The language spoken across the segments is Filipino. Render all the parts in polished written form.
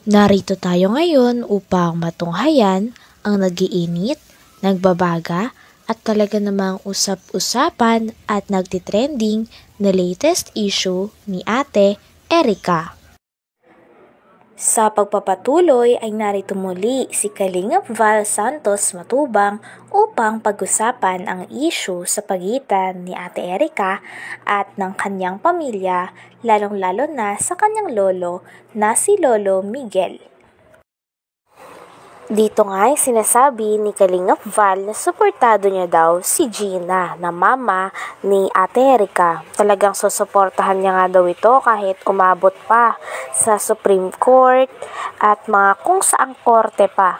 Narito tayo ngayon upang matunghayan ang nagiinit, nagbabaga at talaga namang usap-usapan at nagtitrending na latest issue ni Ate Erica. Sa pagpapatuloy ay narito muli si Kalingap Val Santos Matubang upang pag-usapan ang issue sa pagitan ni Ate Erica at ng kanyang pamilya, lalong-lalo na sa kanyang lolo na si Lolo Miguel. Dito nga ay sinasabi ni Kalingap Val na suportado niya daw si Gina na mama ni Ate Erica. Talagang susuportahan niya nga daw ito kahit umabot pa sa Supreme Court at mga kung saang korte pa.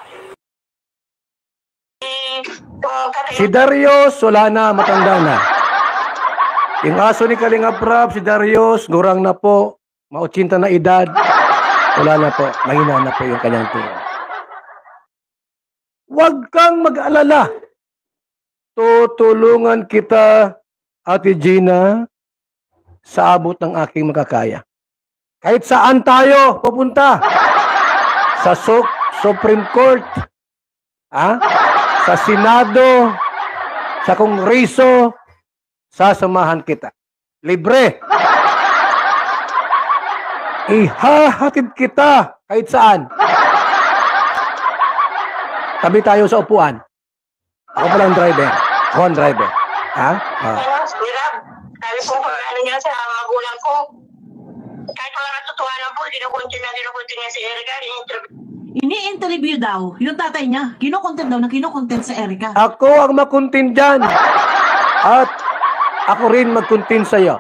Si Darius, wala na, matanda na. Yung aso ni Kalingap Rab, si Darius, gurang na po, ma-80 na edad. Wala na po, mahina na po yung kanyang tuwa. Huwag kang mag-alala. Tutulungan kita, Ate Gina, sa abot ng aking makakaya. Kahit saan tayo pupunta. Sa Supreme Court, sa Senado, sa Kongreso, sasamahan kita. Libre. Ihahatid kita kahit saan. Tabi tayo sa upuan. Ako pa lang driver. Ako ang driver. Sabi po, pag-ano niya sa magulang ko, kahit wala katotohanan po, kinukuntin niya si Erica, ini-interview daw, yung tatay niya, kinukontent daw na kinukontent sa Erica. Ako ang makuntin dyan. At ako rin magkuntin sa'yo.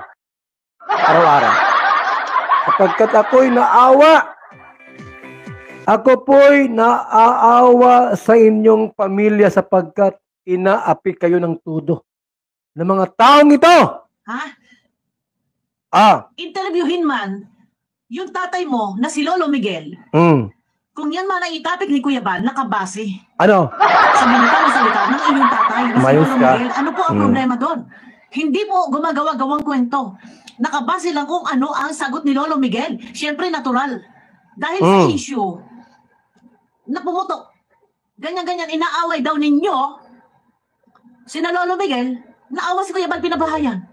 Araw-araw. Sapagkat ako'y naawa. Ako po'y naaawa sa inyong pamilya sapagkat inaapi kayo ng tudo ng mga taong ito. Interviewin man yung tatay mo na si Lolo Miguel. Kung yan man ang itapik ni Kuya Van, nakabase. Ano? Sa salita ng inyong tatay na si Lolo Miguel, ano po ang problema doon? Hindi po gumagawa-gawang kwento. Nakabase lang kung ano ang sagot ni Lolo Miguel. Siyempre, natural. Dahil sa issue na pumutok, ganyan-ganyan, inaaway daw ninyo, sina Lolo Miguel, naawa si Kuya Van, pinabahayan.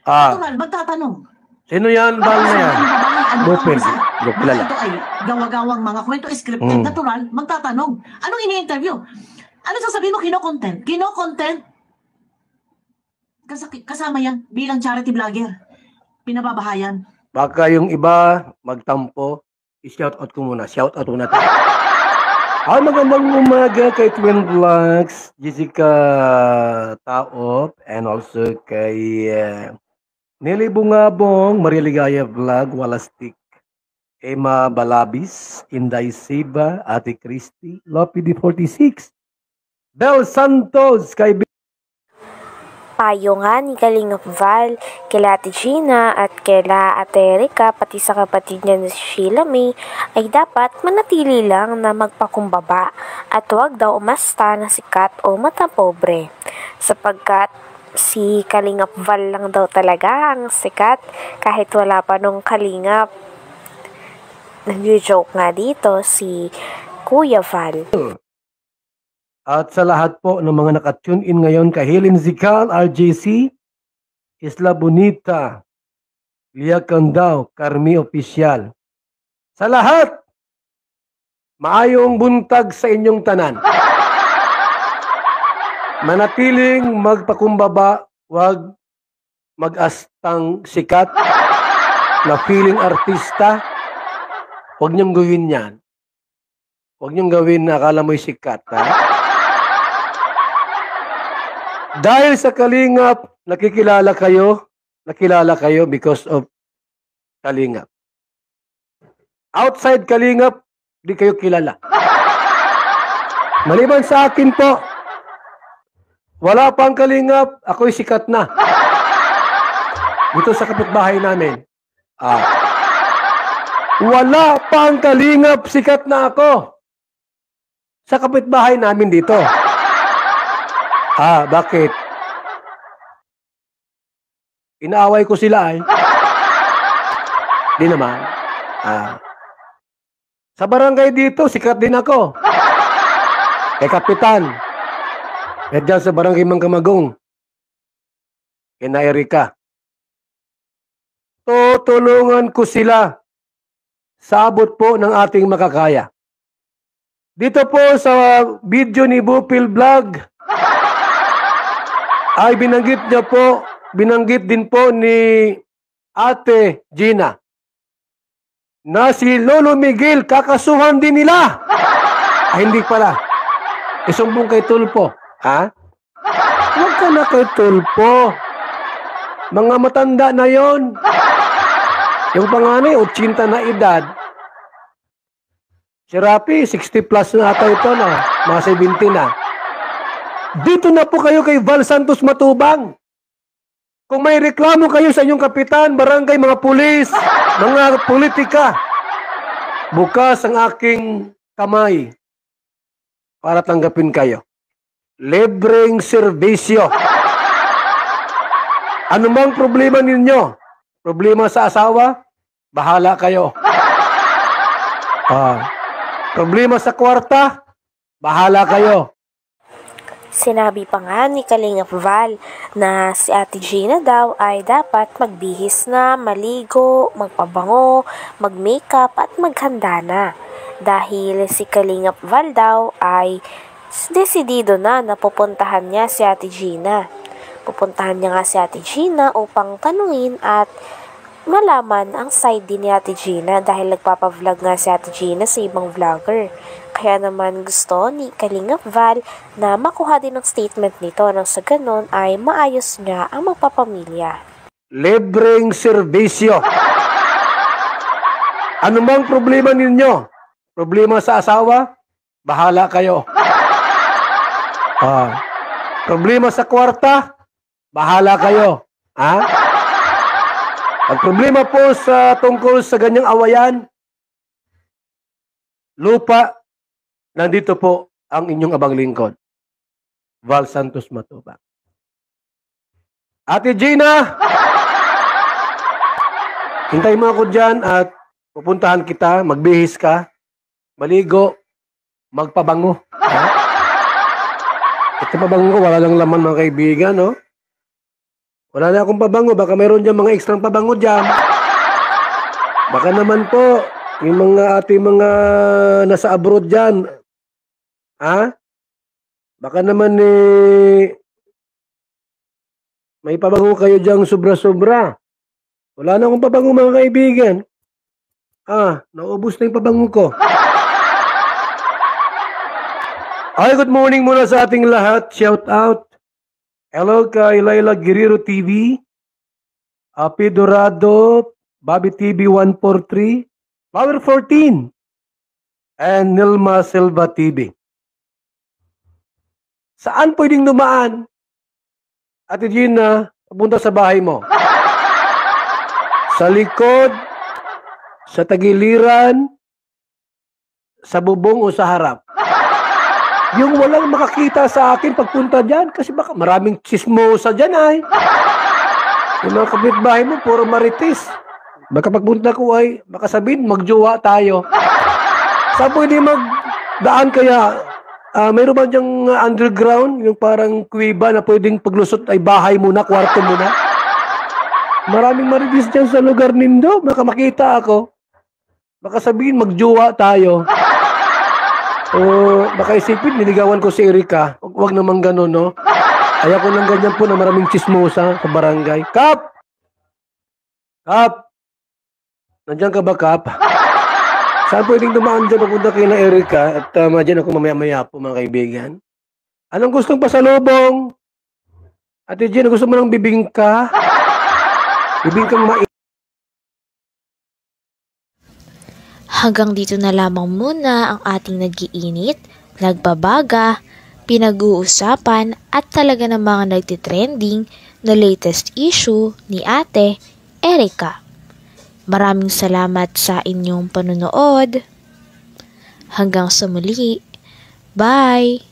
Natural, magtatanong. Sino yan, Val na yan? Lupin. Lupilala. Ito ay gawa-gawang mga kwento, scripted, natural, magtatanong. Anong ini-interview? Ano sasabihin mo, kino-content? Kino-content, kasama yan, bilang charity vlogger. Pinababahayan. Baka yung iba, magtampo, i-shoutout ko muna. Shoutout muna tayo. Magandang umaga kay Twin Vlogs, Jessica Taop, and also kay Nelly Bungabong, Maria Ligaya Vlog, Walastik, Emma Balabis, Inday Siba, Ate Christy, Lopi D46, Bel Santos, kay Payo nga ni Kalingap Val, kila Ate Gina at kila Ate Erica, pati sa kapatid niya na si Sheila May, ay dapat manatili lang na magpakumbaba at huwag daw umasta na sikat o mata pobre. Sapagkat si Kalingap Val lang daw talaga ang sikat kahit wala pa nung Kalingap. Nag-joke nga dito si Kuya Val. At sa lahat po ng mga nakatune in ngayon kay Helen Zical, RJC, Isla Bonita, Lia Candao, Carmi Oficial. Sa lahat, maayong buntag sa inyong tanan. Manatiling magpakumbaba, wag mag-astang sikat na feeling artista. Huwag niyong gawin yan. Huwag niyong gawin na akala mo'y sikat. Dahil sa Kalingap, nakilala kayo because of Kalingap. Outside Kalingap, di kayo kilala. Maliban sa akin po, wala pang Kalingap, ako'y sikat na. Dito sa kapitbahay namin. Wala pang Kalingap, sikat na ako. Sa kapitbahay namin dito. Bakit? Inaaway ko sila ay. Di naman. Sa barangay dito, sikat din ako. Kay Kapitan. At dyan sa barangay Mangkamagong. Kina Erika. Tutulungan ko sila sa abot po ng ating makakaya. Dito po sa video ni Bupil Vlog ay binanggit din po ni Ate Gina na si Lolo Miguel kakasuhan din nila. Ay, hindi pala. Isumbong kay Tulpo. Ha? Huwag ka na kay Tulpo. Mga matanda na yon. Yung panganay, 80 na edad. Si Rapi, 60 plus na ata ito na. Mga 70 na. Dito na po kayo kay Val Santos Matubang. Kung may reklamo kayo sa inyong kapitan, barangay, mga pulis, mga politika, bukas ang aking kamay para tanggapin kayo. Libreng serbisyo. Ano bang problema ninyo? Problema sa asawa? Bahala kayo. Problema sa kwarta? Bahala kayo. Sinabi pa nga ni Kalingap Val na si Ate Gina daw ay dapat magbihis na, maligo, magpabango, mag-makeup at maghanda na. Dahil si Kalingap Val daw ay desidido na pupuntahan niya si Ate Gina. Pupuntahan niya nga si Ate Gina upang tanungin at malaman ang side din ni Ate Gina dahil nagpapavlog nga si Ate Gina sa ibang vlogger. Kaya naman gusto ni Kalingap Val na makuha din ang statement nito nang sa ganon ay maayos niya ang magpapamilya. Libreng serbisyo. Ano bang problema ninyo? Problema sa asawa? Bahala kayo. Problema sa kwarta? Bahala kayo. Ang problema po sa tungkol sa ganyang awayan, lupa, nandito po ang inyong abang lingkod, Val Santos Matubang. Ate Gina, hintay mo ako dyan at pupuntahan kita, magbihis ka, maligo, magpabango. Ito pabango ko, wala lang laman mga kaibigan, no? Wala na akong pabango, baka mayroon dyan mga ekstrang pabango dyan. Baka naman po, yung mga ating mga nasa abroad dyan, baka naman may pabango kayo dyan sobra-sobra. Wala na akong pabango mga kaibigan. Naubos na yung pabango ko. Ay, good morning muna sa ating lahat. Shout out. Hello kay Laila Guerrero TV, Api Dorado, Bobby TV 143, Power 14, and Nilma Silva TV. Saan pwedeng dumaan? Ate Gina, papunta sa bahay mo. Sa likod, sa tagiliran, sa bubong o sa harap. Yung walang makakita sa akin pagpunta dyan, kasi baka maraming chismosa dyan ay. Yung mga kapitbahay mo, puro marites. Baka pagpunta ko ay, baka sabihin, magjowa tayo. Saan pwede magdaan kaya? Mayroon ba dyang underground, yung parang kuwiba na pwedeng paglusot ay bahay muna, kwarto muna? Maraming marites dyan sa lugar nindo, baka makita ako. Baka sabihin, magjowa tayo. Baka isipin, niligawan ko si Erika. Huwag naman gano'n, no? Ayaw ko lang ganyan po na maraming chismosa sa barangay. Kap! Kap! Nandiyan ka ba, Kap? Saan pwedeng dumaan dyan papunta kay na Erika? At dyan ako mamaya-maya po, mga kaibigan. Anong gustong pasalubong? Ate Jen, gusto mo ng bibingka? Bibingkang Hanggang dito na lamang muna ang ating nag-iinit, nagbabaga, pinag-uusapan at talaga namang nagtitrending na latest issue ni Ate Erika. Maraming salamat sa inyong panunood. Hanggang sa muli. Bye!